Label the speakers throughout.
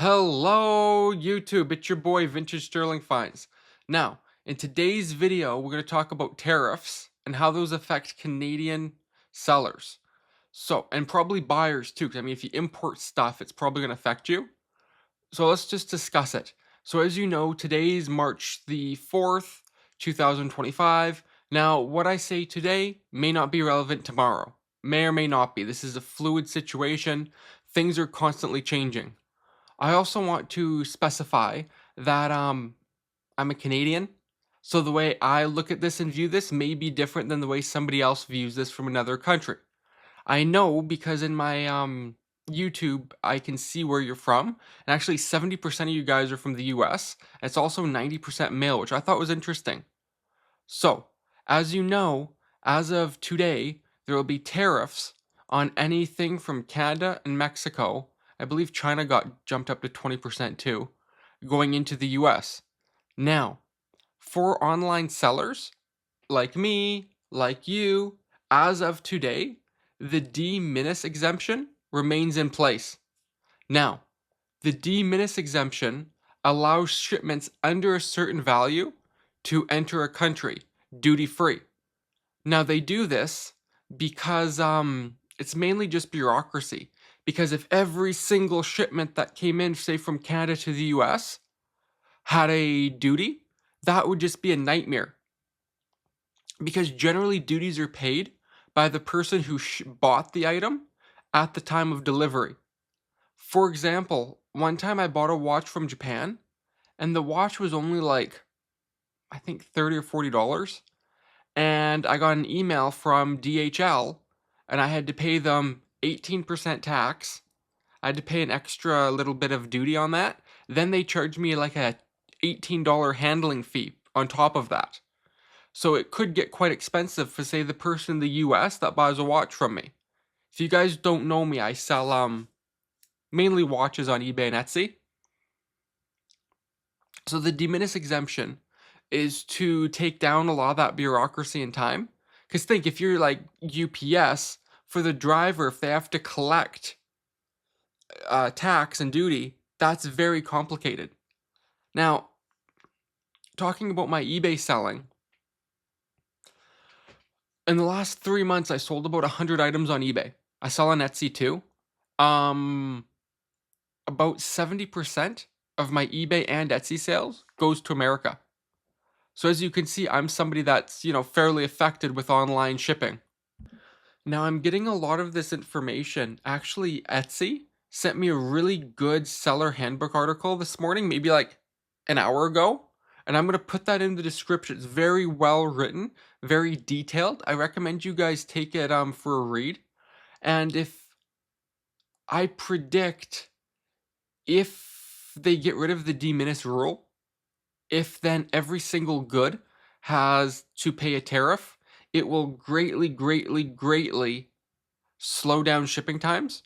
Speaker 1: Hello, YouTube. It's your boy, Vintage Sterling Finds. Now, in today's video, we're going to talk about tariffs and how those affect Canadian sellers. So, and probably buyers too, because I mean, if you import stuff, it's probably going to affect you. So let's just discuss it. So as you know, today's March the 4th, 2025. Now, what I say today may not be relevant tomorrow. May or may not be. This is a fluid situation. Things are constantly changing. I also want to specify that I'm a Canadian, so the way I look at this and view this may be different than the way somebody else views this from another country. I know because in my YouTube I can see where you're from, and actually 70% of you guys are from the US. It's also 90% male, which I thought was interesting. So, as you know, as of today, there will be tariffs on anything from Canada and Mexico. I believe China got jumped up to 20% too, going into the US. Now, for online sellers like me, like you, as of today, the de minimis exemption remains in place. Now, the de minimis exemption allows shipments under a certain value to enter a country duty-free. Now they do this because it's mainly just bureaucracy. Because if every single shipment that came in, say from Canada to the US, had a duty, that would just be a nightmare. Because generally duties are paid by the person who bought the item at the time of delivery. For example, one time I bought a watch from Japan, and the watch was only like, I think $30 or $40. And I got an email from DHL, and I had to pay them 18% tax. I had to pay an extra little bit of duty on that. Then they charged me like a $18 handling fee on top of that. So it could get quite expensive for, say, the person in the US that buys a watch from me. If you guys don't know me, I sell mainly watches on eBay and Etsy. So the de minimis exemption is to take down a lot of that bureaucracy and time. Because think, if you're like UPS, for the driver, if they have to collect tax and duty, that's very complicated. Now, talking about my eBay selling, in the last 3 months, I sold about 100 items on eBay. I sell on Etsy too. About 70% of my eBay and Etsy sales goes to America. So as you can see, I'm somebody that's, fairly affected with online shipping. Now I'm getting a lot of this information. Actually, Etsy sent me a really good seller handbook article this morning, maybe like an hour ago. And I'm going to put that in the description. It's very well written, very detailed. I recommend you guys take it for a read. And I predict if they get rid of the de minimis rule, if then every single good has to pay a tariff, it will greatly, greatly, greatly slow down shipping times.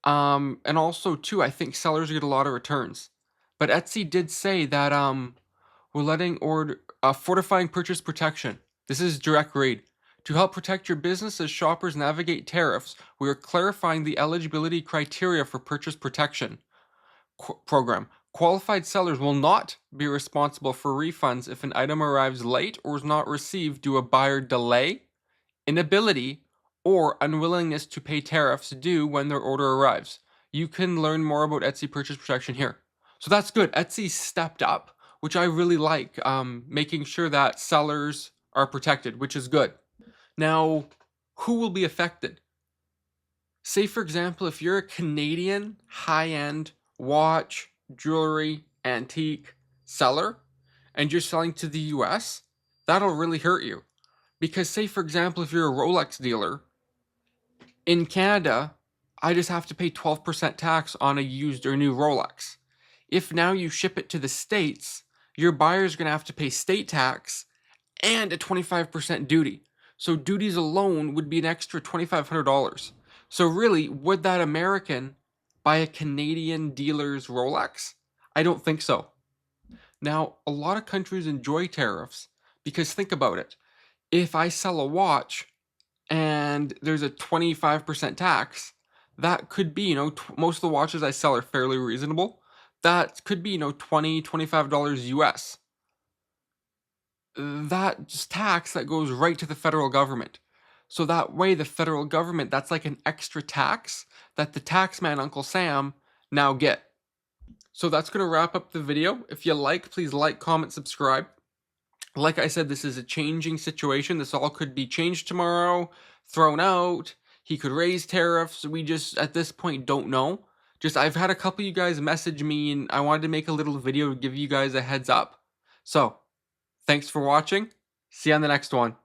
Speaker 1: And also too, I think sellers get a lot of returns. But Etsy did say that we're letting fortifying purchase protection. This is direct read. To help protect your business as shoppers navigate tariffs, we are clarifying the eligibility criteria for purchase protection program. Qualified sellers will not be responsible for refunds if an item arrives late or is not received due to a buyer delay, inability, or unwillingness to pay tariffs due when their order arrives. You can learn more about Etsy purchase protection here. So that's good. Etsy stepped up, which I really like, making sure that sellers are protected, which is good. Now, who will be affected? Say, for example, if you're a Canadian high-end watch, jewelry, antique seller, and you're selling to the US, that'll really hurt you. Because say, for example, if you're a Rolex dealer, in Canada, I just have to pay 12% tax on a used or new Rolex. If now you ship it to the States, your buyer's going to have to pay state tax and a 25% duty. So duties alone would be an extra $2,500. So really, would that American buy a Canadian dealer's Rolex? I don't think so. Now, a lot of countries enjoy tariffs because think about it. If I sell a watch and there's a 25% tax, that could be, most of the watches I sell are fairly reasonable. That could be, $20, $25 US. That's tax that goes right to the federal government. So that way, the federal government, that's like an extra tax that the taxman, Uncle Sam, now get. So that's going to wrap up the video. If you like, please like, comment, subscribe. Like I said, this is a changing situation. This all could be changed tomorrow, thrown out. He could raise tariffs. We just, at this point, don't know. Just, I've had a couple of you guys message me, and I wanted to make a little video to give you guys a heads up. So, thanks for watching. See you on the next one.